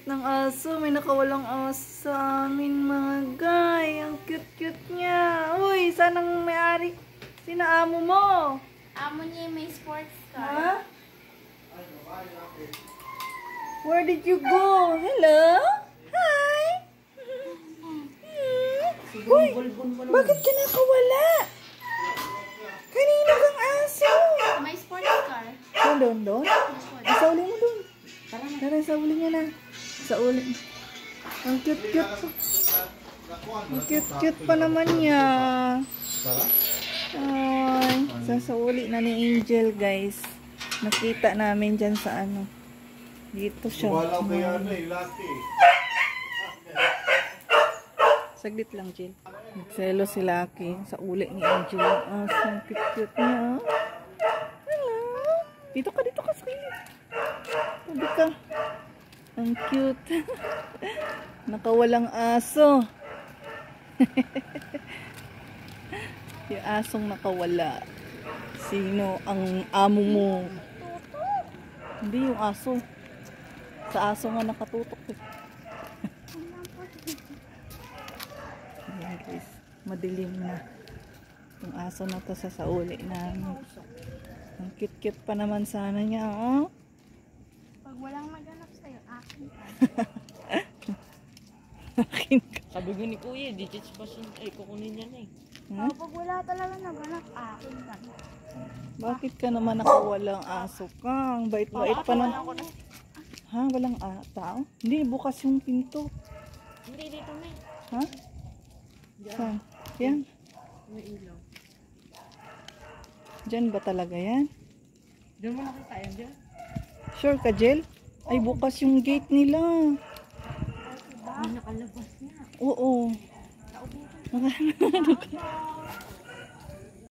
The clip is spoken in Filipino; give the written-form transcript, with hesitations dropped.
Ng aso, may nakawalang aso sa amin mga guy. Ang cute-cute niya. Uy, sanang may-ari? Sino amo mo? Amo niya may sports car. Ha? Where did you go? Hello? Hi? Uy, bakit ka nakawala? Kanino kang aso? May sports car. Doon? Isauli mo doon. Tara, isauli niya na. Isauli. Ang cute-cute. Ang cute-cute pa naman niya. Ay, sasauli na ni Angel, guys. Nakita namin dyan sa ano. Dito siya. Saglit lang, Jill. Nagselo si Lucky sa uli ni Angel. Ang cute-cute niya. Hello. Dito ka, sweetie. Tabi ka. Ang cute. Nakawalang aso. Yung asong nakawala. Sino ang amo mo? Hindi yung aso. Sa aso nga nakatutok eh. Ayan guys, madilim na. Yung aso na to sa sauli namin. Ang cute-cute pa naman sana niya, oh. Pag walang maganap sa'yo, akin ka. Akin ka. Sabi ko ni Kuya, digits pa siya. Ay, kukunin niya na eh. Pag wala talaga naganap, akin ka. Bakit ka naman nakawalang aso ka? Ang bait-bait pa na. Ha? Walang tao? Hindi, bukas yung pinto. Hindi, dito na eh. Ha? Saan? Yan? May ilaw. Diyan ba talaga yan? Diyan mo nakita yan dyan? Sure ka, Jel? Ay, bukas yung gate nila. May nakalabas na. Oo.